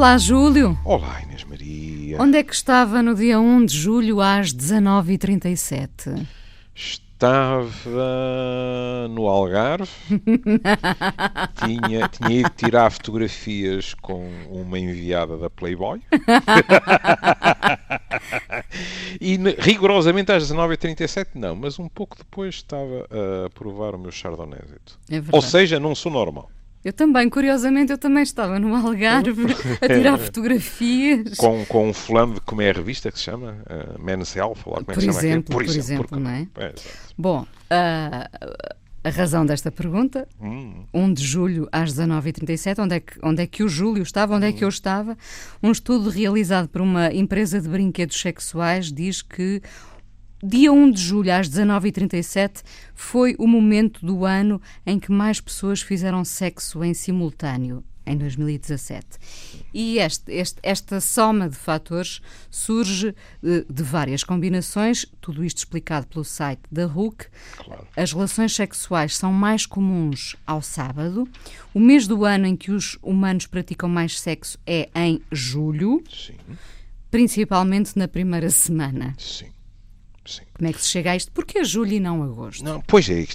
Olá, Júlio. Olá, Inês Maria. Onde é que estava no dia 1 de julho às 19h37? Estava no Algarve. tinha ido tirar fotografias com uma enviada da Playboy. E rigorosamente às 19h37 não, mas um pouco depois estava a provar o meu chardonnayzito. Ou seja, não sou normal. Eu também, curiosamente, eu também estava no Algarve a tirar fotografias. Com um fulano de como é a revista que se chama? Men's Health, lá como é que se chama aquilo? Por exemplo, não é? Exato. Bom, a razão desta pergunta, 1 de julho às 19h37, onde é que o Júlio estava, onde é que eu estava? Um estudo realizado por uma empresa de brinquedos sexuais diz que dia 1 de julho às 19h37 foi o momento do ano em que mais pessoas fizeram sexo em simultâneo, em 2017. E esta soma de fatores surge de várias combinações, tudo isto explicado pelo site da RUC. Claro. As relações sexuais são mais comuns ao sábado. O mês do ano em que os humanos praticam mais sexo é em julho, Sim. principalmente na primeira semana. Sim. Como é que se chega a isto? Porquê julho e não agosto? Não, pois é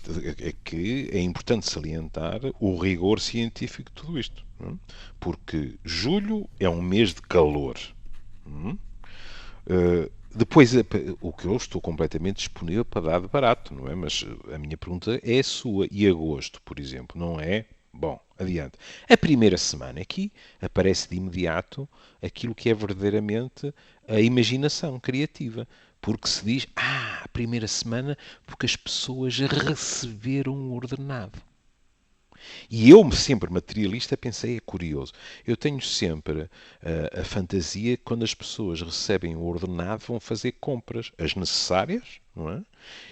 que é importante salientar o rigor científico de tudo isto. Não? Porque julho é um mês de calor. Depois, o que eu estou completamente disponível para dar de barato, não é? Mas a minha pergunta é a sua. E agosto, por exemplo, não é? Bom, adiante. A primeira semana aqui aparece de imediato aquilo que é verdadeiramente a imaginação criativa. Porque se diz, a primeira semana, porque as pessoas receberam um ordenado. E eu, sempre materialista, pensei, é curioso. Eu tenho sempre a fantasia que quando as pessoas recebem o ordenado vão fazer compras, as necessárias, não é?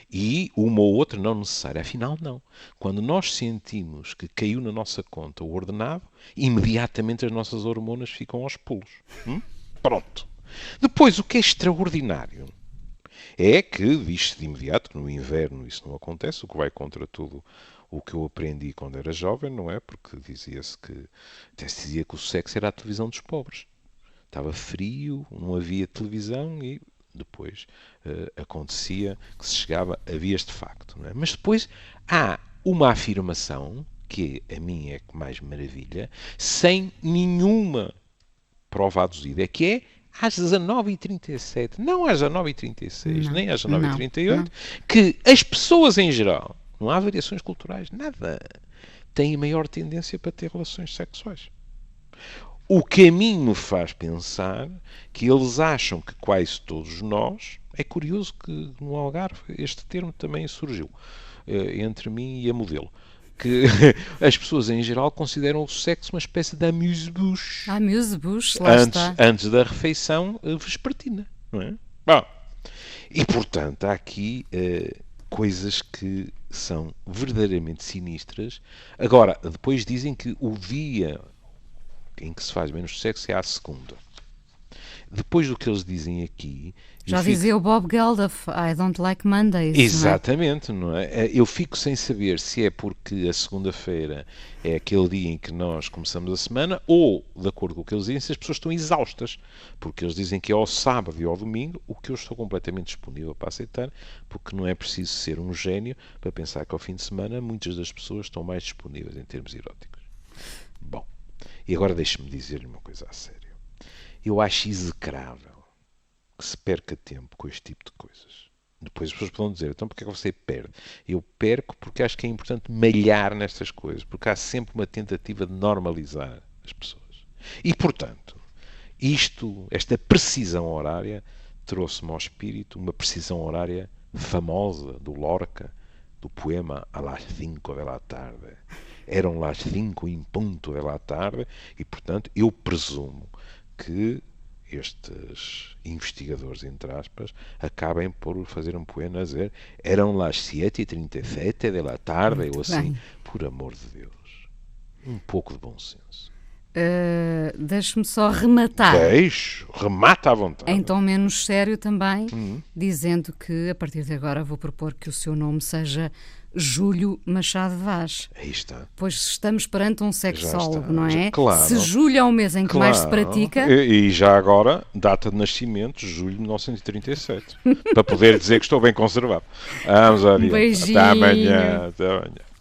E uma ou outra não necessária. Afinal, não. Quando nós sentimos que caiu na nossa conta o ordenado, imediatamente as nossas hormonas ficam aos pulos. Pronto. Depois, o que é extraordinário é que, diz-se de imediato, que no inverno isso não acontece, o que vai contra tudo o que eu aprendi quando era jovem, não é? Porque dizia-se que, até se dizia que o sexo era a televisão dos pobres. Estava frio, não havia televisão e depois acontecia que se chegava, havia este facto, não é? Mas depois há uma afirmação, que a mim é que mais maravilha, sem nenhuma prova aduzida, é que é às 19h37, não às 19h36, nem às 19h38, que as pessoas em geral, não há variações culturais, nada, têm maior tendência para ter relações sexuais. O que a mim me faz pensar que eles acham que quase todos nós, é curioso que no Algarve este termo também surgiu, entre mim e a modelo, que as pessoas em geral consideram o sexo uma espécie de amuse-bouche. Amuse-bouche, lá está. Antes da refeição vespertina, não é? Bom, e portanto há aqui coisas que são verdadeiramente sinistras. Agora, depois dizem que o dia em que se faz menos sexo é à segunda. Depois do que eles dizem aqui... Já dizia o Bob Geldof, I don't like Mondays. Exatamente, não é? Eu fico sem saber se é porque a segunda-feira é aquele dia em que nós começamos a semana ou, de acordo com o que eles dizem, se as pessoas estão exaustas. Porque eles dizem que é ao sábado e ao domingo, o que eu estou completamente disponível para aceitar, porque não é preciso ser um gênio para pensar que ao fim de semana muitas das pessoas estão mais disponíveis em termos eróticos. Bom, e agora deixe-me dizer-lhe uma coisa a sério. Eu acho execrável que se perca tempo com este tipo de coisas. Depois as pessoas podem dizer, então porquê é que você perde? Eu perco porque acho que é importante malhar nestas coisas, porque há sempre uma tentativa de normalizar as pessoas. E, portanto, esta precisão horária trouxe-me ao espírito uma precisão horária famosa do Lorca, do poema A las 5 de la tarde. Eram las 5 em ponto de la tarde e, portanto, eu presumo que estes investigadores, entre aspas, acabem por fazer um poema a dizer eram las 7h37 de la tarde, ou assim, bem. Por amor de Deus. Um pouco de bom senso. Deixe-me só rematar. Remata à vontade. Em tom menos sério também, dizendo que a partir de agora vou propor que o seu nome seja Júlio Machado Vaz. Aí está. Pois estamos perante um sexólogo, não é? Claro. Se julho é o mês em que mais se pratica... E já agora, data de nascimento, julho de 1937. Para poder dizer que estou bem conservado. Vamos adiante. Beijinho. Até amanhã. Até amanhã.